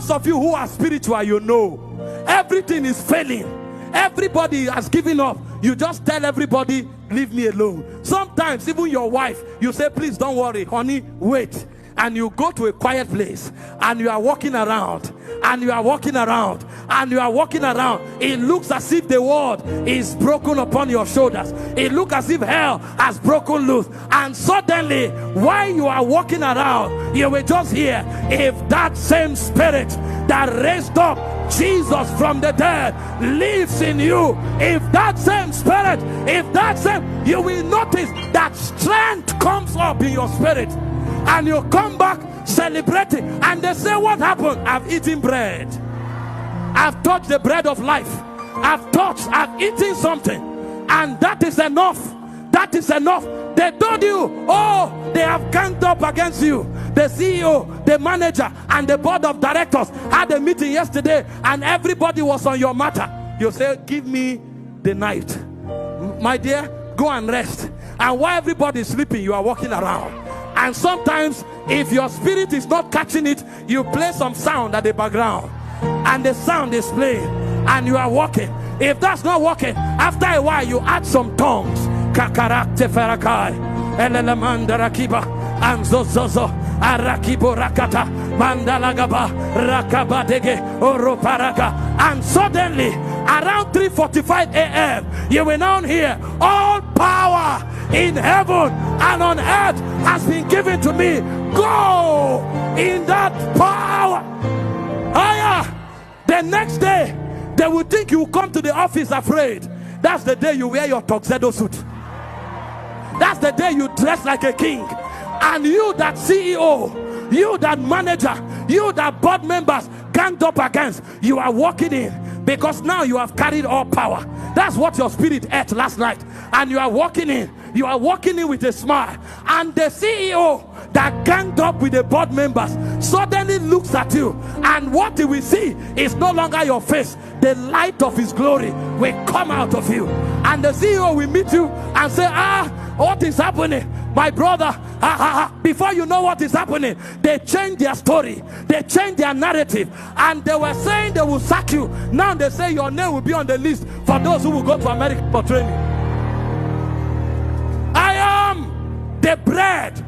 Those of you who are spiritual, you know everything is failing. Everybody has given up. You just tell everybody, leave me alone. Sometimes even your wife, you say, please don't worry, honey, wait. And you go to a quiet place and you are walking around and you are walking around and you are walking around. It looks as if the world is broken upon your shoulders. It looks as if hell has broken loose. And suddenly, while you are walking around, you will just hear, if that same spirit that raised up Jesus from the dead lives in you, if that same spirit, you will notice that strength comes up in your spirit. And you come back celebrating, and they say, what happened? I've eaten bread. I've touched the bread of life. I've eaten something, and that is enough. That is enough. They told you, oh, they have ganged up against you. The CEO, the manager, and the board of directors had a meeting yesterday, and everybody was on your matter. You say, give me the night. My dear, go and rest. And while everybody is sleeping, you are walking around. And sometimes, if your spirit is not catching it, you play some sound at the background, and the sound is playing, and you are walking. If that's not working, after a while, you add some tongues. Kakarakte ferakai, elelemanda rakiba, anzozozo, arakibo rakata, mandalagaba, rakabadege, oroparaka. And suddenly, around 3:45 a.m., you will now hear, all power in heaven and on earth has been given to me. Go in that power. The next day, they will think you will come to the office afraid. That's the day you wear your tuxedo suit. That's the day you dress like a king. And you that CEO, you that manager, you that board members ganged up against, you are walking in, because now you have carried all power. That's what your spirit ate last night. And you are walking in. You are walking in with a smile. And the CEO that ganged up with the board members suddenly looks at you. And what he will see is no longer your face. The light of his glory will come out of you. And the CEO will meet you and say, what is happening? My brother, before you know what is happening, they changed their story. They changed their narrative. And they were saying they will sack you. Now they say your name will be on the list for those who will go to America for training. I am the bread